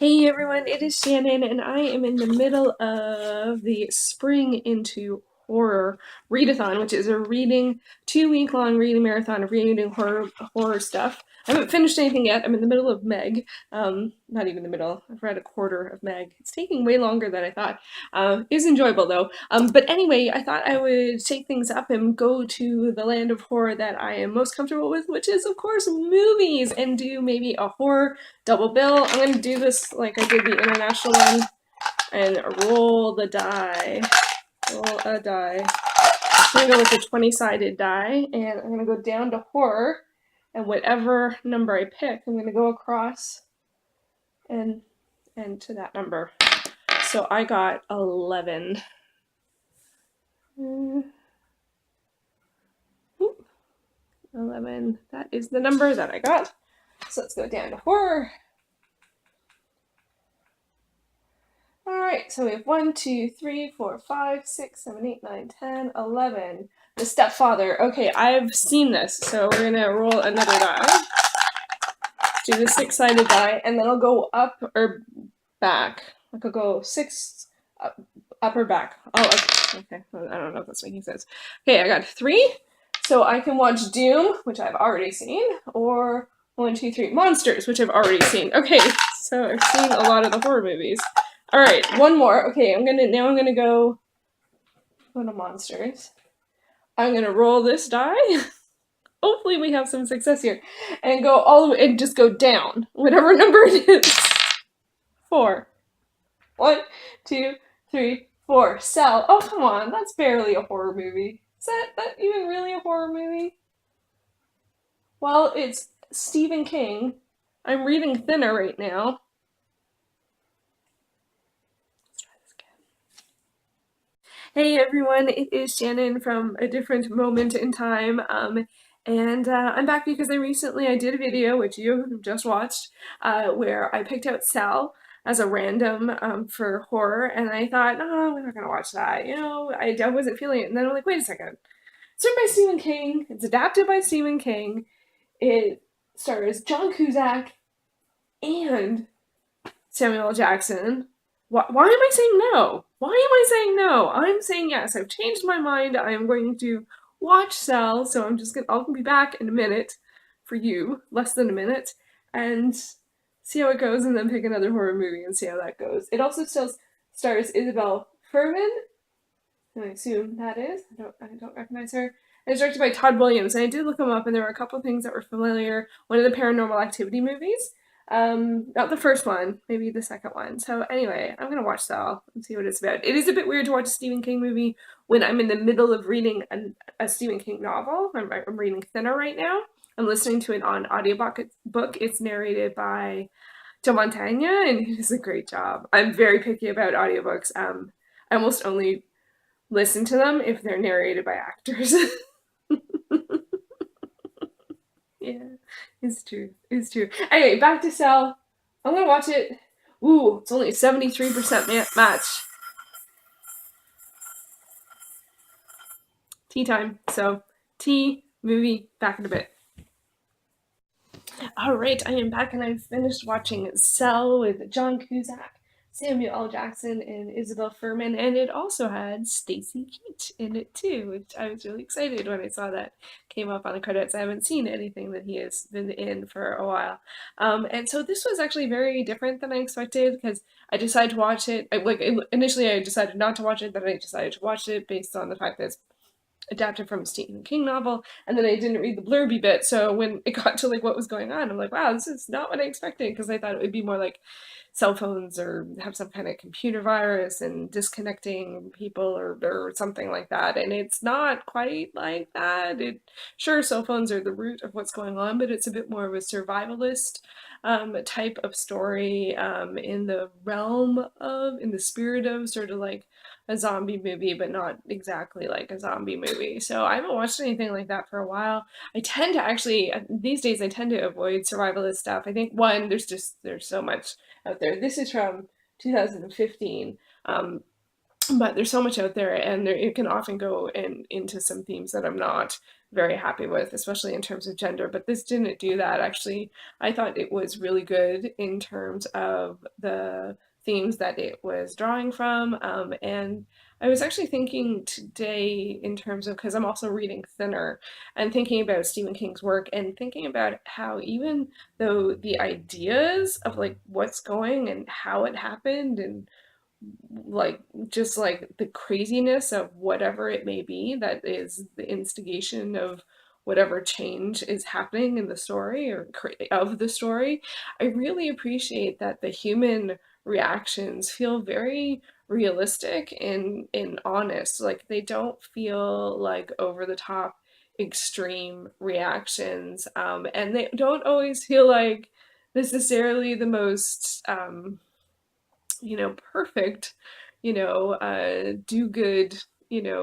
Hey everyone, it is Shannon, and I am in the middle of the Spring into Horror readathon, which is a 2-week long reading marathon of reading horror stuff. I haven't finished anything yet. I'm in the middle of Meg. Not even the middle. I've read a quarter of Meg. It's taking way longer than I thought. It was enjoyable though. But anyway, I thought I would take things up and go to the land of horror that I am most comfortable with, which is of course movies, and do maybe a horror double bill. I'm going to do this like I did the international one and roll the die. Roll a die. I'm going to go with the 20-sided die, and I'm going to go down to horror, and whatever number I pick, I'm going to go across and to that number. So I got 11. 11. That is the number that I got. So let's go down to horror. Alright, so we have 1, 2, 3, 4, 5, 6, 7, 8, 9, 10, 11. The Stepfather. Okay, I've seen this, so we're gonna roll another die. Do the 6-sided die, and then I'll go up or back. I could go 6 up or back. Oh, okay. I don't know if that's making sense. Okay, I got 3. So I can watch Doom, which I've already seen, or 1, 2, 3 Monsters, which I've already seen. Okay, so I've seen a lot of the horror movies. All right, one more. Okay, I'm gonna go to Monsters. I'm gonna roll this die. Hopefully we have some success here, and go all the way and just go down, whatever number it is. 4. 1, 2, 3, 4. Cell. Oh come on, that's barely a horror movie. Is that even really a horror movie? Well, it's Stephen King. I'm reading Thinner right now. Hey everyone, it is Shannon from a different moment in time, and I'm back because I did a video, which you just watched, where I picked out Cell as a random for horror, and I thought, no, we're not gonna watch that, I wasn't feeling it, and then I'm like, wait a second, it's written by Stephen King, it's adapted by Stephen King, it stars John Cusack and Samuel L. Jackson. Why am I saying no? Why am I saying no? I'm saying yes. I've changed my mind. I am going to watch Cell, so I'll be back in a minute for you, less than a minute, and see how it goes, and then pick another horror movie and see how that goes. It also still stars Isabel Fuhrman, and I assume that is. I don't recognize her. And it's directed by Todd Williams, and I did look him up, and there were a couple of things that were familiar. One of the Paranormal Activity movies. Not the first one, maybe the second one. So anyway, I'm gonna watch Cell and see what it's about. It is a bit weird to watch a Stephen King movie when I'm in the middle of reading a Stephen King novel. I'm reading Thinner right now. I'm listening to it on audiobook. It's narrated by Joe Montana, and he does a great job. I'm very picky about audiobooks. I almost only listen to them if they're narrated by actors. Yeah, it's true. It's true. Anyway, back to Cell. I'm gonna watch it. Ooh, it's only 73% match. Tea time. So, tea, movie, back in a bit. Alright, I am back and I've finished watching Cell with John Cusack, Samuel L. Jackson, and Isabel Fuhrman, and it also had Stacy Keach in it too, which I was really excited when I saw that came up on the credits. I haven't seen anything that he has been in for a while. And so this was actually very different than I expected, because I decided to watch it, initially I decided not to watch it, then I decided to watch it based on the fact that it's adapted from a Stephen King novel, and then I didn't read the blurby bit, so when it got to like what was going on, I'm like, wow, this is not what I expected, because I thought it would be more like cell phones or have some kind of computer virus and disconnecting people or something like that, and it's not quite like that. Sure, cell phones are the root of what's going on, but it's a bit more of a survivalist type of story, in the in the spirit of sort of like a zombie movie, but not exactly like a zombie movie. So I haven't watched anything like that for a while. I tend to actually, these days, I tend to avoid survivalist stuff. I think, one, there's so much out there. This is from 2015. but there's so much out there, and it can often go into some themes that I'm not very happy with, especially in terms of gender. But this didn't do that. Actually, I thought it was really good in terms of the themes that it was drawing from. And I was actually thinking today in terms of, because I'm also reading Thinner and thinking about Stephen King's work and thinking about how even though the ideas of like what's going and how it happened and like just like the craziness of whatever it may be that is the instigation of whatever change is happening in the story or of the story, I really appreciate that the human reactions feel very realistic and honest. Like they don't feel like over the top extreme reactions, and they don't always feel like necessarily the most perfect, do good,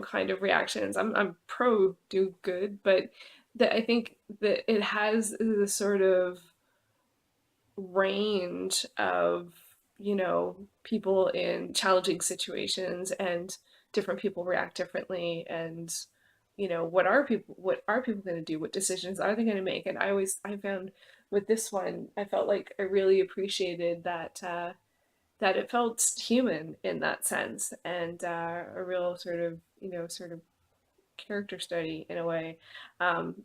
kind of reactions. I'm pro do good, but that I think that it has the sort of range of, people in challenging situations and different people react differently and what are people going to do, what decisions are they going to make. And I found with this one, I felt like I really appreciated that it felt human in that sense, and a real sort of character study in a way. Um,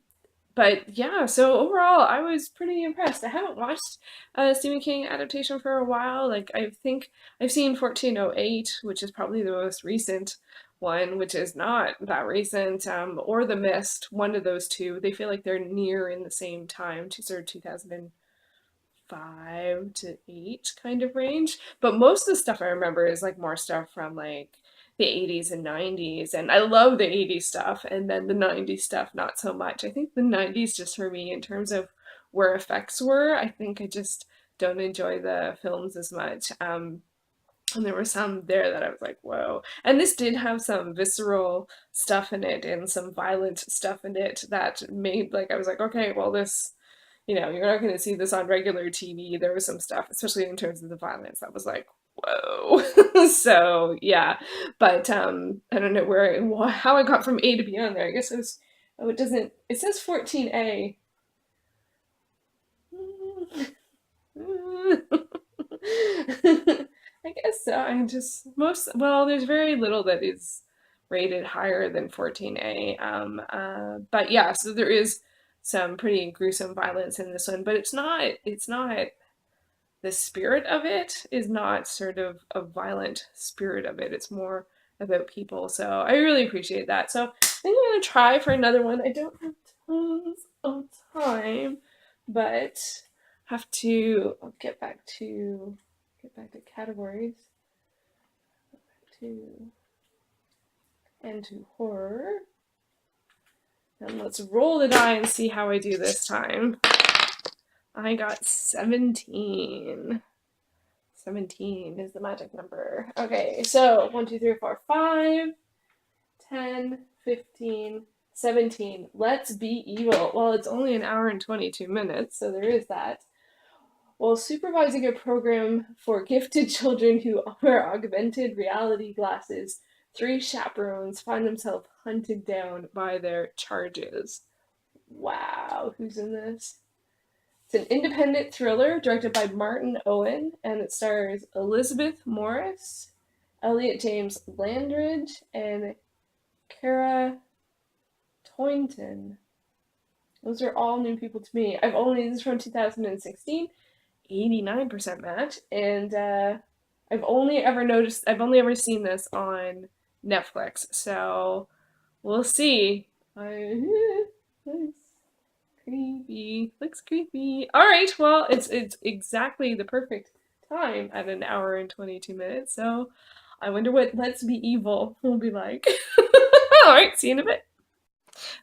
but yeah, so overall, I was pretty impressed. I haven't watched a Stephen King adaptation for a while. Like I think I've seen 1408, which is probably the most recent one, which is not that recent, or The Mist. One of those two. They feel like they're near in the same time, sort of 2005 to 8 kind of range. But most of the stuff I remember is like more stuff from like the 80s and 90s. And I love the 80s stuff, and then the 90s stuff, not so much. I think the 90s, just for me, in terms of where effects were, I think I just don't enjoy the films as much. And there were some there that I was like, whoa. And this did have some visceral stuff in it and some violent stuff in it that made, like, I was like, okay, well, this, you're not going to see this on regular TV. There was some stuff, especially in terms of the violence, that was like, whoa. So yeah, but I don't know how I got from A to B on there. I guess it was, oh, it doesn't, it says 14A. I guess so. I just there's very little that is rated higher than 14A. But yeah, so there is some pretty gruesome violence in this one, but it's not the spirit of it is not sort of a violent spirit of it. It's more about people. So I really appreciate that. So I think I'm gonna try for another one. I don't have tons of time, but have to get back to categories, to and to horror. And let's roll the die and see how I do this time. I got 17. 17 is the magic number. Okay, so 1, 2, 3, 4, 5, 10, 15, 17. Let's be evil. Well, it's only an hour and 22 minutes, so there is that. While supervising a program for gifted children who wear augmented reality glasses, 3 chaperones find themselves hunted down by their charges. Wow, who's in this? It's an independent thriller directed by Martin Owen, and it stars Elizabeth Morris, Elliot James Landridge, and Cara Toynton. Those are all new people to me. This is from 2016, 89% match, and I've only ever seen this on Netflix, so we'll see. Looks creepy. Looks creepy. All right, well, it's exactly the perfect time at an hour and 22 minutes, so I wonder what Let's Be Evil will be like. All right, see you in a bit.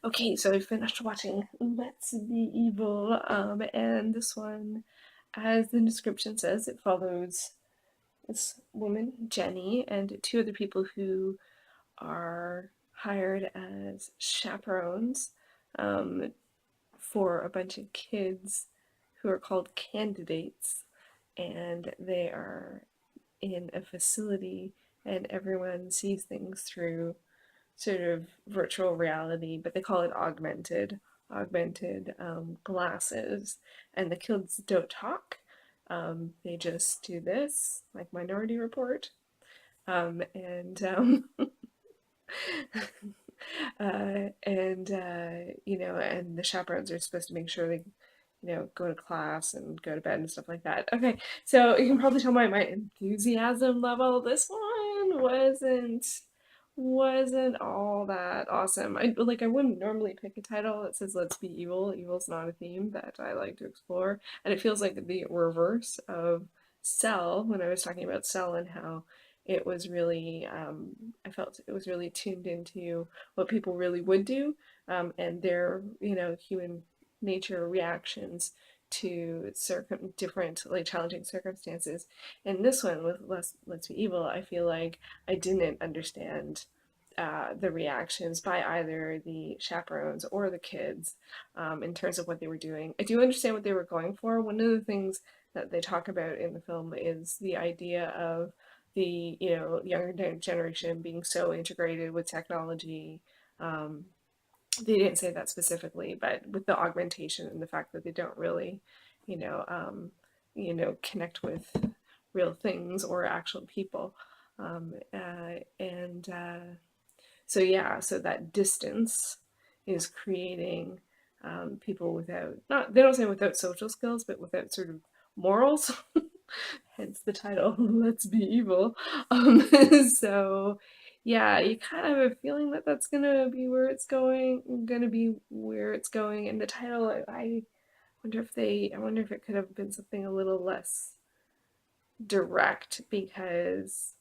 Okay, so I finished watching Let's Be Evil, and this one, as the description says, it follows this woman, Jenny, and 2 other people who are hired as chaperones um, for a bunch of kids who are called candidates, and they are in a facility and everyone sees things through sort of virtual reality, but they call it augmented glasses, and the kids don't talk. They just do this, like Minority Report, and you know, and the chaperones are supposed to make sure they, you know, go to class and go to bed and stuff like that. Okay, so you can probably tell by my enthusiasm level, this one wasn't all that awesome. I wouldn't normally pick a title that says "Let's be evil." Evil's not a theme that I like to explore, and it feels like the reverse of Cell when I was talking about Cell and how it was really I felt it was really tuned into what people really would do, and their, you know, human nature reactions to different, like, challenging circumstances. And this one with Let's Be Evil, I feel like I didn't understand the reactions by either the chaperones or the kids, in terms of what they were doing. I do understand what they were going for. One of the things that they talk about in the film is the idea of the, you know, younger generation being so integrated with technology. Um, they didn't say that specifically, but with the augmentation and the fact that they don't really, you know, connect with real things or actual people. And So yeah, so that distance is creating people without, not, they don't say without social skills, but without sort of morals. Hence the title, Let's Be Evil. So yeah, you kind of have a feeling that that's gonna be where it's going. And the title, I I wonder if it could have been something a little less direct, because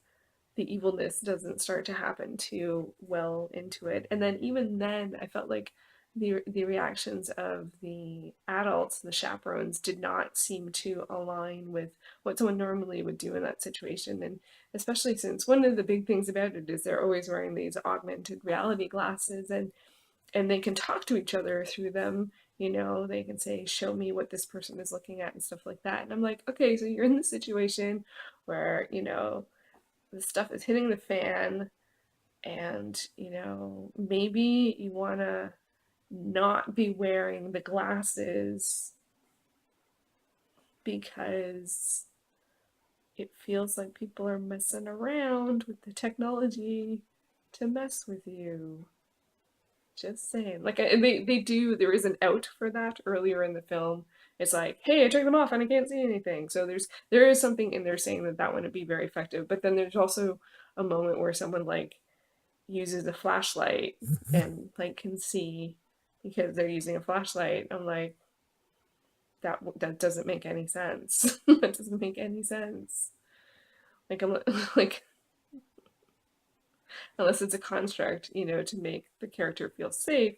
the evilness doesn't start to happen too well into it. And then even then, I felt like the reactions of the adults, the chaperones, did not seem to align with what someone normally would do in that situation. And especially since one of the big things about it is they're always wearing these augmented reality glasses, and they can talk to each other through them. You know, they can say, show me what this person is looking at and stuff like that. And I'm like, okay, so you're in this situation where, you know, the stuff is hitting the fan, and, you know, maybe you want to not be wearing the glasses because it feels like people are messing around with the technology to mess with you. Just saying. Like, they do, there is an out for that earlier in the film. It's like, hey, I took them off and I can't see anything. So there is something in there saying that that wouldn't be very effective. But then there's also a moment where someone, like, uses a flashlight and, like, can see because they're using a flashlight. I'm like, that doesn't make any sense. That doesn't make any sense. Like, I'm like, unless it's a construct, you know, to make the character feel safe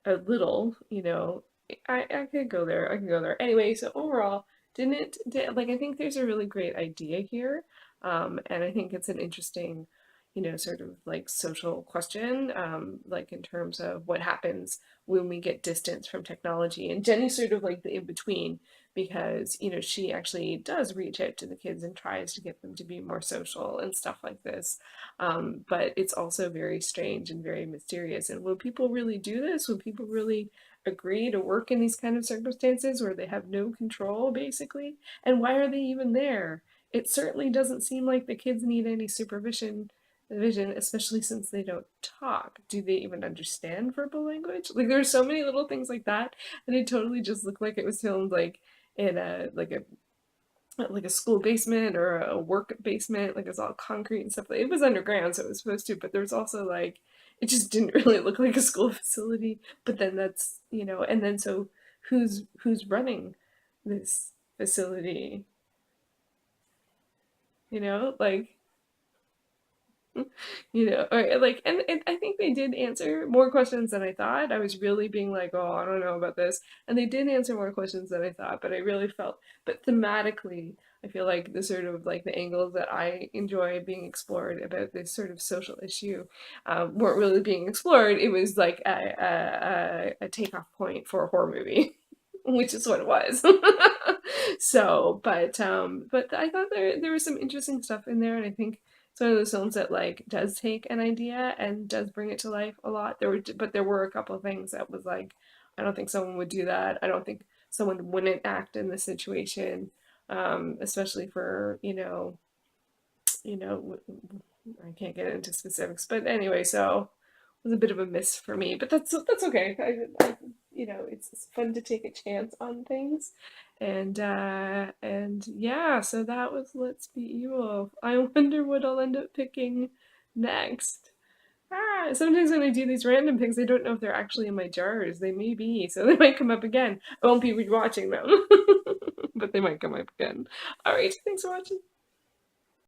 a little, you know, I could go there. I could go there. Anyway, so overall, like, I think there's a really great idea here. And I think it's an interesting, you know, sort of like social question, like in terms of what happens when we get distance from technology. And Jenny's sort of like the in between, because, you know, she actually does reach out to the kids and tries to get them to be more social and stuff like this. But it's also very strange and very mysterious. And will people really do this? Will people really agree to work in these kind of circumstances where they have no control, basically? And why are they even there? It certainly doesn't seem like the kids need any vision, especially since they don't talk. Do they even understand verbal language? Like, there's so many little things like that, and it totally just looked like it was filmed like in a school basement or a work basement. Like, it was all concrete and stuff. It was underground, so it was supposed to, but there was also, like, it just didn't really look like a school facility. But then that's, you know, and then so who's running this facility? You know, like, you know, or like, and I think they did answer more questions than I thought. I was really being like, oh, I don't know about this, and they did answer more questions than I thought. But I really felt, but thematically, I feel like the sort of like the angles that I enjoy being explored about this sort of social issue weren't really being explored. It was like a takeoff point for a horror movie. Which is what it was. So, but I thought there was some interesting stuff in there, and I think It's one of those films that like does take an idea and does bring it to life a lot. But there were a couple of things that was like, I don't think someone would do that. I don't think someone wouldn't act in this situation, especially for you know, I can't get into specifics, but anyway, so it was a bit of a miss for me, but that's okay. It's fun to take a chance on things, and yeah, so that was Let's Be Evil. I wonder what I'll end up picking next. Sometimes when I do these random picks, I don't know if they're actually in my jars. They may be, so they might come up again. I won't be rewatching them, but they might come up again. All right, thanks for watching.